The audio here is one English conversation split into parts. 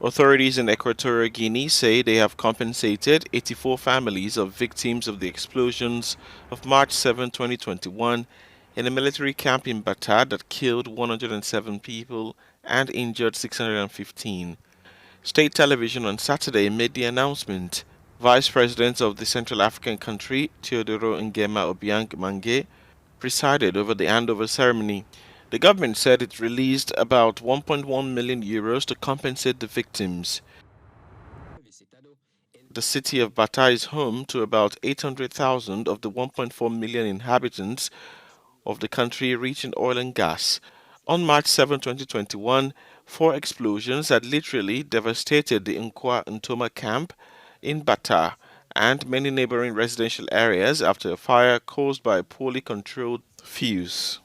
Authorities in Equatorial Guinea say they have compensated 84 families of victims of the explosions of March 7, 2021 in a military camp in Bata that killed 107 people and injured 615. State television on Saturday made the announcement. Vice President of the Central African country, Teodoro Ngema Obiang Mange, presided over the handover ceremony. The government said it released about 1.1 million euros to compensate the victims. The city of Bata is home to about 800,000 of the 1.4 million inhabitants of the country rich in oil and gas. On March 7, 2021, 4 explosions had literally devastated the Nkwa Ntoma camp in Bata and many neighboring residential areas after a fire caused by a poorly controlled fuse.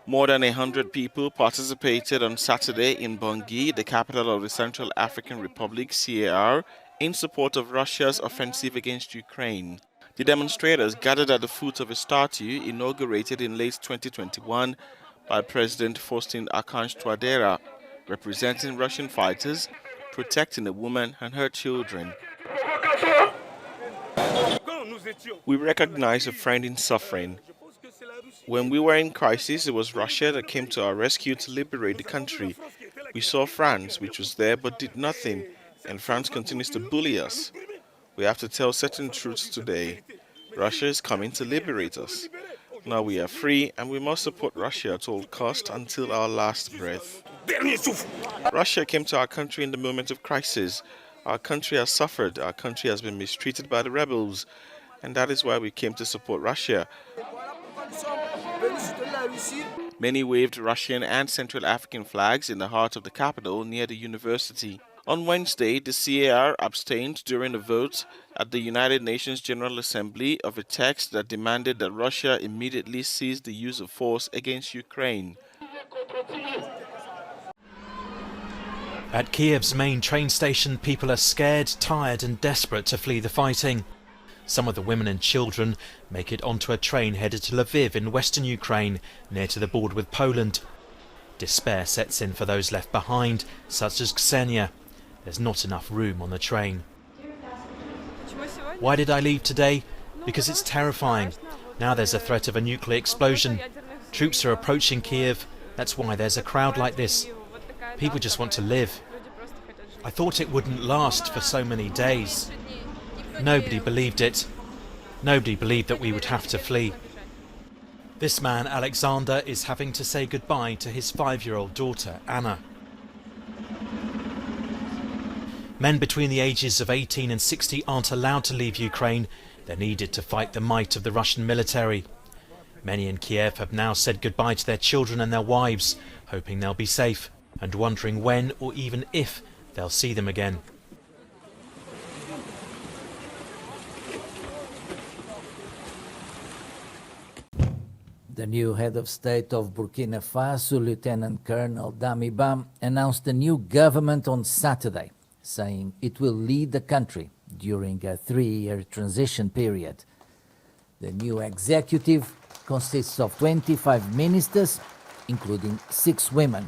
More than 100 people participated on Saturday in Bangui, the capital of the Central African Republic, CAR, in support of Russia's offensive against Ukraine. The demonstrators gathered at the foot of a statue inaugurated in late 2021 by President Faustin Archange Touadéra, representing Russian fighters protecting a woman and her children. We recognize a friend in suffering. When we were in crisis, it was Russia that came to our rescue to liberate the country. We saw France, which was there but did nothing, and France continues to bully us. We have to tell certain truths today. Russia is coming to liberate us. Now we are free, and we must support Russia at all costs until our last breath. Russia came to our country in the moment of crisis. Our country has suffered. Our country has been mistreated by the rebels, and that is why we came to support Russia. Many waved Russian and Central African flags in the heart of the capital near the university. On Wednesday, the CAR abstained during a vote at the United Nations General Assembly of a text that demanded that Russia immediately cease the use of force against Ukraine. At Kyiv's main train station, people are scared, tired and desperate to flee the fighting. Some of the women and children make it onto a train headed to Lviv in western Ukraine, near to the border with Poland. Despair sets in for those left behind, such as Ksenia. There's not enough room on the train. Why did I leave today? Because it's terrifying. Now there's a threat of a nuclear explosion. Troops are approaching Kyiv. That's why there's a crowd like this. People just want to live. I thought it wouldn't last for so many days. Nobody believed it. Nobody believed that we would have to flee. This man, Alexander, is having to say goodbye to his 5-year-old daughter, Anna. Men between the ages of 18 and 60 aren't allowed to leave Ukraine. They're needed to fight the might of the Russian military. Many in Kiev have now said goodbye to their children and their wives, hoping they'll be safe and wondering when or even if they'll see them again. The new head of state of Burkina Faso, Lieutenant Colonel Damiba, announced a new government on Saturday, saying it will lead the country during a 3-year transition period. The new executive consists of 25 ministers, including 6 women.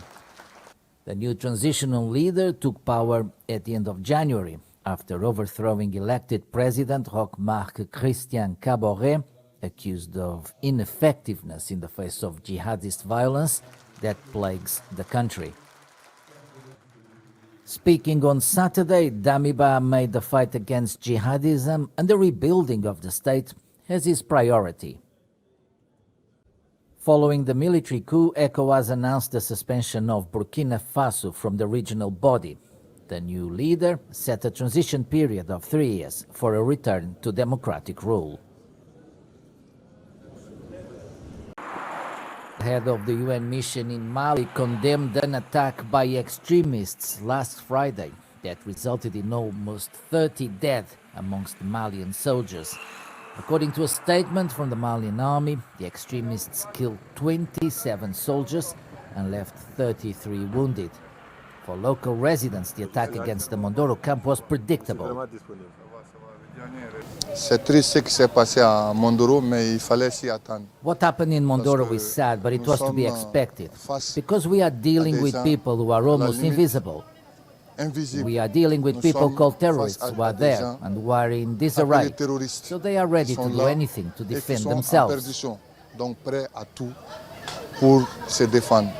The new transitional leader took power at the end of January after overthrowing elected President Roch-Marc Christian Kaboré, accused of ineffectiveness in the face of jihadist violence that plagues the country. Speaking on Saturday, Damiba made the fight against jihadism and the rebuilding of the state as his priority. Following the military coup, ECOWAS announced the suspension of Burkina Faso from the regional body. The new leader set a transition period of 3 years for a return to democratic rule. The head of the UN mission in Mali condemned an attack by extremists last Friday that resulted in almost 30 dead amongst Malian soldiers. According to a statement from the Malian army, the extremists killed 27 soldiers and left 33 wounded. For local residents, the attack against the Mondoro camp was predictable. C'est triste ce qui s'est passé à Mondoro, mais il fallait s'y attendre. What happened in Mondoro is sad, but it was to be expected, because we are dealing with people who are almost invisible. We are dealing with people called terrorists who are there and who are in disarray, so they are ready to do anything to defend themselves. Donc prêts à tout pour se défendre.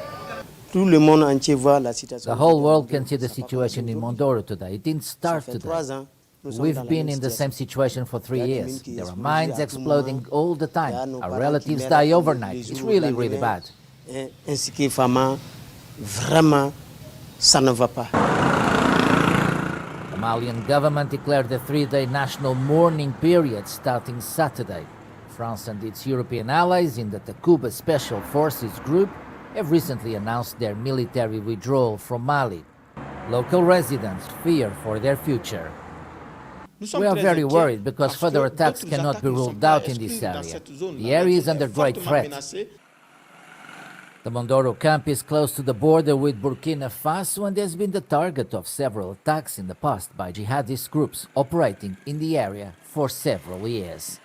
The whole world can see the situation in Mondoro today. It didn't start today. We've been in the same situation for 3 years. There are mines exploding all the time. Our relatives die overnight. It's really, really bad. The Malian government declared a 3-day national mourning period starting Saturday. France and its European allies in the Takuba Special Forces Group have recently announced their military withdrawal from Mali. Local residents fear for their future. We are very worried because further attacks cannot be ruled out in this area. The area is under great threat. The Mondoro camp is close to the border with Burkina Faso and has been the target of several attacks in the past by jihadist groups operating in the area for several years.